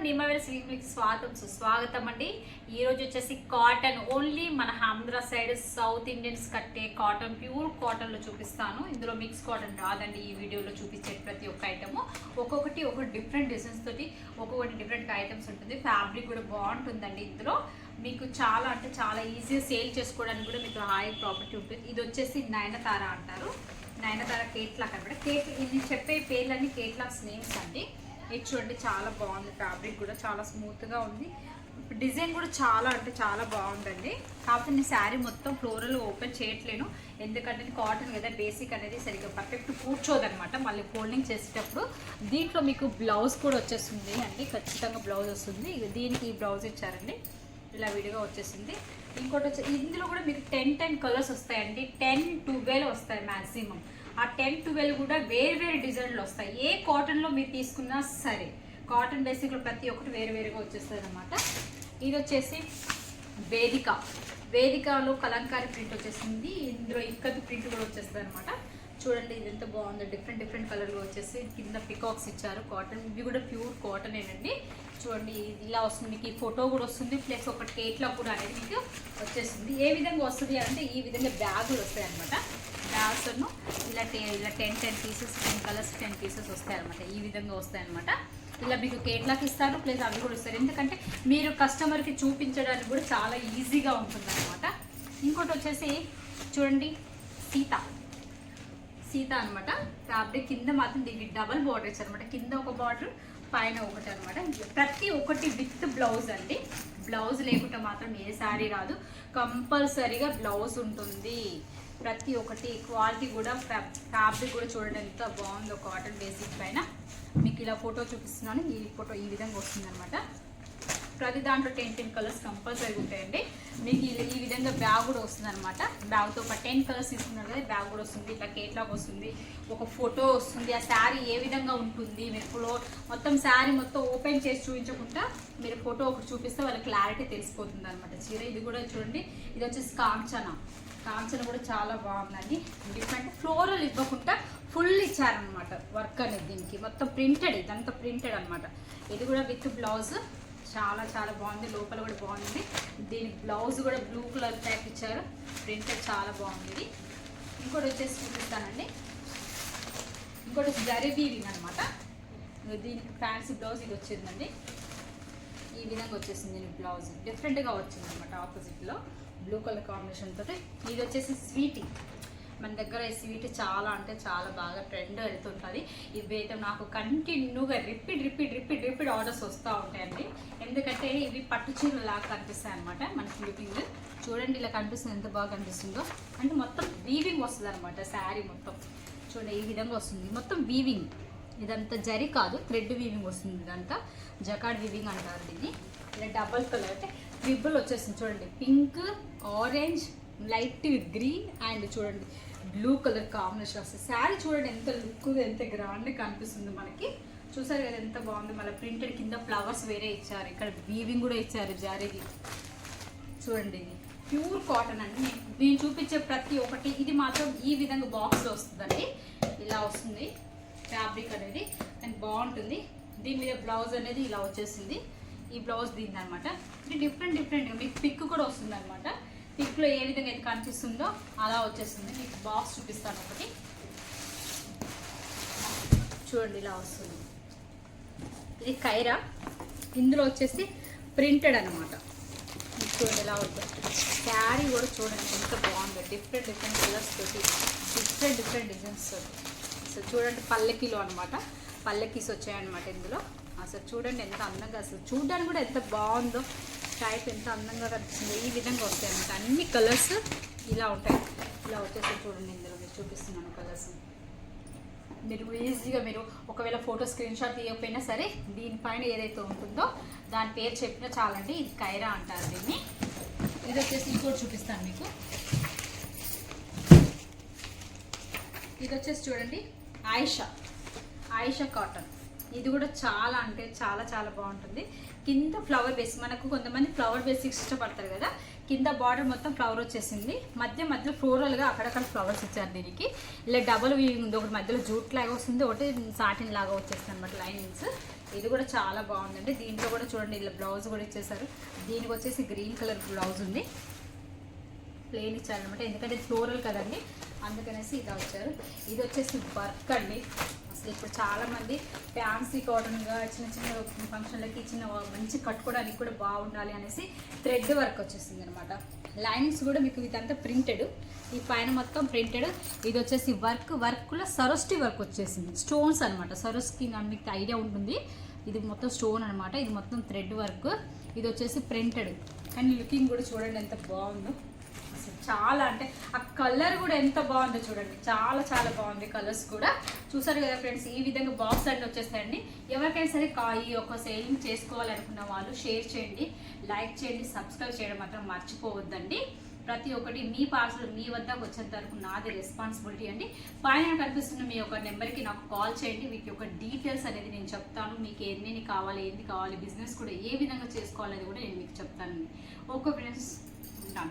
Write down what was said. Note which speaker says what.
Speaker 1: నిమ్మవేల silk స్వాగతం సుస్వాగతం అండి. ఈ రోజు వచ్చేసి కాటన్ ఓన్లీ మన ఆంధ్ర సైడ్ సౌత్ ఇండియన్స్ కట్టే కాటన్ ప్యూర్ కాటన్ లో చూపిస్తాను. ఇందులో మిక్స్ కాటన్ రాదండి. ఈ వీడియోలో చూపించే ప్రతి ఒక్క ఐటమ్ ఒక్కొక్కటి డిఫరెంట్ డిజైన్స్ తోటి ఒక్కొక్కటి డిఫరెంట్ ఐటమ్స్ ఉంటుంది. ఫ్యాబ్రిక్ కూడా బాగుంటుందండి. ఇందులో మీకు చాలా అంటే చాలా ఈజీగా సేల్ చేసుకోవడానికి కూడా మీకు హై ప్రాపర్టీ ఉంటుంది. ఇది వచ్చేసి నయనతార అంటారు. నయనతార కేట్లాక్ అనమాట. నేను చెప్పే పేర్లన్నీ కేట్లాక్స్ నేమ్స్ అండి. ఇది చూడండి, చాలా బాగుంది. ఫ్యాబ్రిక్ కూడా చాలా స్మూత్గా ఉంది. డిజైన్ కూడా చాలా అంటే చాలా బాగుందండి. కాకపోతే నేను శారీ మొత్తం ఫ్లోరల్ ఓపెన్ చేయట్లేను, ఎందుకంటే కాటన్ కదా, బేసిక్ అనేది సరిగ్గా పర్ఫెక్ట్ కూర్చోదనమాట. మళ్ళీ ఫోల్డింగ్ చేసేటప్పుడు దీంట్లో మీకు బ్లౌజ్ కూడా వచ్చేస్తుంది అండి. ఖచ్చితంగా బ్లౌజ్ వస్తుంది. దీనికి ఈ బ్లౌజ్ ఇచ్చారండి, ఇలా విడిగా వచ్చేసింది. ఇంకోటి వచ్చి ఇందులో కూడా మీకు 10 కలర్స్ వస్తాయండి. 10-12 వస్తాయి మ్యాక్సిమం. ఆ 10-12 కూడా వేరే డిజైన్లు వస్తాయి. ఏ కాటన్లో మీరు తీసుకున్నా సరే, కాటన్ బేసిక్లో ప్రతి ఒక్కటి వేరుగా వచ్చేస్తుంది అనమాట. ఇది వచ్చేసి వేదికలో కలంకారీ ప్రింట్ వచ్చేసింది. ఇందులో ఇక్కత్ ప్రింట్ కూడా వచ్చేస్తుంది అనమాట. చూడండి, ఇది ఎంత బాగుందో. డిఫరెంట్ కలర్లో వచ్చేసి కింద పికాక్స్ ఇచ్చారు. కాటన్, ఇవి కూడా ప్యూర్ కాటన్ ఏనండి. చూడండి, ఇలా వస్తుంది. మీకు ఈ ఫోటో కూడా వస్తుంది, ప్లస్ ఒక కేట్లో కూడా అనేది మీకు వచ్చేస్తుంది. ఏ విధంగా వస్తుంది అంటే ఈ విధంగా బ్యాగులు వస్తాయి అనమాట. బ్యాగ్స్ను ఇలా 10 పీసెస్, 10 కలర్స్ 10 పీసెస్ వస్తాయి అనమాట. ఈ విధంగా వస్తాయి అనమాట. ఇలా మీకు కేట్లాకి ఇస్తారు, ప్లస్ అవి కూడా ఇస్తారు. ఎందుకంటే మీరు కస్టమర్కి చూపించడానికి కూడా చాలా ఈజీగా ఉంటుంది అనమాట. ఇంకోటి వచ్చేసి చూడండి, సీత అనమాట. ఫ్యాబ్రిక్ కింద మాత్రం దీనికి డబల్ బార్డర్ ఇచ్చారు అనమాట. కింద ఒక బార్డర్, పైన ఒకటి అనమాట. ప్రతి ఒక్కటి విత్ బ్లౌజ్ అండి. బ్లౌజ్ లేకుండా మాత్రం ఏ శారీ రాదు. కంపల్సరీగా బ్లౌజ్ ఉంటుంది. ప్రతి ఒక్కటి క్వాలిటీ కూడా, ఫ్యాబ్రిక్ కూడా చూడండి ఎంత బాగుందో. కాటన్ బేసిక్ పైన మీకు ఇలా ఫోటో చూపిస్తున్నాను. ఈ ఫోటో ఈ విధంగా వస్తుంది అనమాట. ప్రతి దాంట్లో 10 కలర్స్ కంపల్సరీ ఉంటాయండి. మీకు ఈ విధంగా బ్యాగ్ కూడా వస్తుంది అనమాట. బ్యాగ్తో ఒక 10 కలర్స్ తీసుకున్నారు కదా, బ్యాగ్ కూడా వస్తుంది. ఇట్లా కేట్లాగ్ వస్తుంది, ఒక ఫోటో వస్తుంది. ఆ శారీ ఏ విధంగా ఉంటుంది, మీరు మొత్తం శారీ మొత్తం ఓపెన్ చేసి చూపించకుండా మీరు ఫోటో ఒకటి చూపిస్తే వాళ్ళ క్లారిటీ తెలిసిపోతుంది అనమాట. చీర ఇది కూడా చూడండి, ఇది వచ్చేసి కాంచన కూడా చాలా బాగుందండి. డిఫరెంట్ ఫ్లోరల్ ఇవ్వకుండా ఫుల్ ఇచ్చారనమాట వర్క్ అనేది. దీనికి మొత్తం ప్రింటెడ్, ఇదంతా ప్రింటెడ్ అనమాట. ఇది కూడా విత్ బ్లౌజ్ చాలా బాగుంది. లోపల కూడా బాగుంది. దీనికి బ్లౌజ్ కూడా బ్లూ కలర్ టైప్ ఇచ్చారు. ప్రింటెడ్ చాలా బాగుంది. ఇంకోటి వచ్చేసి చూపిస్తానండి. ఇంకోటి జరీ వీవింగ్ అనమాట. దీనికి ఫ్యాన్సీ బ్లౌజ్ ఇది వచ్చిందండి. ఈ విధంగా వచ్చేసింది దీనికి బ్లౌజ్. డిఫరెంట్గా వచ్చింది అనమాట. ఆపోజిట్లో బ్లూ కలర్ కాంబినేషన్ తోటి. ఇది వచ్చేసి స్వీటీ. మన దగ్గర ఈ స్వీట్ చాలా అంటే చాలా బాగా ట్రెండ్ వెళ్తుంటుంది. ఇవి అయితే నాకు కంటిన్యూగా రిపీట్ ఆర్డర్స్ వస్తూ ఉంటాయండి. ఎందుకంటే ఇవి పట్టు చీరలు లాగా కనిపిస్తాయి అనమాట. మనకి లుకింగ్ చూడండి, ఇలా కనిపిస్తుంది, ఎంత బాగా కనిపిస్తుందో. అంటే మొత్తం వీవింగ్ వస్తుంది అనమాట. శారీ మొత్తం చూడండి ఈ విధంగా వస్తుంది. మొత్తం వీవింగ్, ఇదంతా జరీ కాదు, థ్రెడ్ వీవింగ్ వస్తుంది. ఇదంతా జకాడ్ వీవింగ్ అంటారు దీన్ని. ఇలా డబల్ కలర్ అంటే ట్రిబుల్ వచ్చేసింది. చూడండి, pink, orange, light green and చూడండి బ్లూ కలర్ కాంబినేషన్ వస్తుంది. శారీ చూడండి ఎంత లుక్గా, ఎంత గ్రాండ్గా కనిపిస్తుంది మనకి. చూసారు కదా ఎంత బాగుంది. మళ్ళీ ప్రింటెడ్ కింద ఫ్లవర్స్ వేరే ఇచ్చారు. ఇక్కడ వీవింగ్ కూడా ఇచ్చారు జారీది. చూడండి, ఇది ప్యూర్ కాటన్ అండి. నేను చూపించే ప్రతి ఒక్కటి ఇది మాత్రం ఈ విధంగా బాక్స్లో వస్తుందండి. ఇలా వస్తుంది ఫ్యాబ్రిక్ అనేది, అండ్ బాగుంటుంది. దీని మీద బ్లౌజ్ అనేది ఇలా వచ్చేసింది. ఈ బ్లౌజ్ దీని అనమాట. ఇది డిఫరెంట్ మీకు పిక్ కూడా వస్తుంది అనమాట. పిక్లో ఏ విధంగా అయితే కనిపిస్తుందో అలా వచ్చేస్తుంది. మీకు బాక్స్ చూపిస్తాను ఒకటి. చూడండి, ఇలా వస్తుంది. ఇది కైరా. ఇందులో వచ్చేసి ప్రింటెడ్ అనమాట. చూడండి ఇలా ఉంటుంది. శారీ కూడా చూడండి ఎంత బాగుందో. డిఫరెంట్ కలర్స్ తోటి, డిఫరెంట్ డిజైన్స్ తోటి. అసలు చూడండి, పల్లెకిలో అనమాట. పల్లెకీస్ వచ్చాయన్నమాట ఇందులో. అసలు చూడండి ఎంత అందంగా, అసలు చూడడానికి కూడా ఎంత బాగుందో. టైప్ ఎంత అందంగా కనిపిస్తుందో. ఈ విధంగా వస్తాయి అన్నమాట. అన్ని కలర్స్ ఇలా ఉంటాయి. ఇలా వచ్చేసి చూడండి, ఇందులో మీరు చూపిస్తున్నాను కలర్స్. మీరు ఈజీగా మీరు ఒకవేళ ఫోటో స్క్రీన్ షాట్ తీయకపోయినా సరే, దీనిపైన ఏదైతే ఉంటుందో దాని పేరు చెప్పినా చాలండి. ఇది కైరా అంటారు దీన్ని. ఇది వచ్చేసి ఇంకోటి చూపిస్తాను మీకు. ఇది వచ్చేసి చూడండి, ఆయిషా కాటన్. ఇది కూడా చాలా అంటే చాలా బాగుంటుంది. కింద ఫ్లవర్ బేస్, మనకు కొంతమంది ఫ్లవర్ బేస్ ఇష్టపడతారు కదా. కింద బార్డర్ మొత్తం ఫ్లవర్ వచ్చేసింది. మధ్యలో ఫ్లోరల్గా అక్కడక్కడ ఫ్లవర్స్ ఇచ్చారు దీనికి. ఇలా డబల్ వీవింగ్ ఉంది. ఒకటి మధ్యలో జూట్ లాగా వస్తుంది, ఒకటి సాటిన్ లాగా వచ్చేస్తుంది అనమాట లైనింగ్స్. ఇది కూడా చాలా బాగుందండి. దీంట్లో కూడా చూడండి ఇలా బ్లౌజ్ కూడా ఇచ్చేసారు. దీనికి వచ్చేసి గ్రీన్ కలర్ బ్లౌజ్ ఉంది, ప్లెయిన్ ఇచ్చారనమాట, ఎందుకంటే ఫ్లోరల్ కదండి అందుకనేసి ఇలా వచ్చారు. ఇది వచ్చేసి వర్క్ అండి. అసలు ఇప్పుడు చాలామంది ఫ్యాన్సీ కాటన్గా చిన్న చిన్న ఫంక్షన్లకి చిన్న మంచి కట్టుకోవడానికి కూడా బాగుండాలి అనేసి థ్రెడ్ వర్క్ వచ్చేసింది అనమాట. లైన్స్ కూడా మీకు ఇదంతా ప్రింటెడ్, ఈ పైన మొత్తం ప్రింటెడ్. ఇది వచ్చేసి వర్క్లో సరోస్టి వర్క్ వచ్చేసింది, స్టోన్స్ అనమాట. సరోస్కి మీకు ఐడియా ఉంటుంది, ఇది మొత్తం స్టోన్ అనమాట. ఇది మొత్తం థ్రెడ్ వర్క్, ఇది వచ్చేసి ప్రింటెడ్. కానీ లుకింగ్ కూడా చూడండి ఎంత బాగుందో అసలు. చాలా అంటే ఆ కలర్ కూడా ఎంత బాగుందో చూడండి, చాలా చాలా బాగుంది. కలర్స్ కూడా చూసారు కదా ఫ్రెండ్స్. ఈ విధంగా బాక్స్ అన్నీ వచ్చేస్తాయండి. ఎవరికైనా సరే ఈ ఒక సేలింగ్ చేసుకోవాలనుకున్న వాళ్ళు షేర్ చేయండి, లైక్ చేయండి, సబ్స్క్రైబ్ చేయడం మాత్రం మర్చిపోవద్దండి. ప్రతి ఒక్కటి మీ పార్సల్ మీ వద్దకు వచ్చేంత వరకు నాది రెస్పాన్సిబిలిటీ అండి. పైన కనిపిస్తున్న మీ యొక్క నెంబర్కి నాకు కాల్ చేయండి, మీకు యొక్క డీటెయిల్స్ అనేది నేను చెప్తాను. మీకు ఎన్ని కావాలి, ఏంటి కావాలి, బిజినెస్ కూడా ఏ విధంగా చేసుకోవాలనేది కూడా నేను మీకు చెప్తాను. ఓకే ఫ్రెండ్స్, ఉంటాను.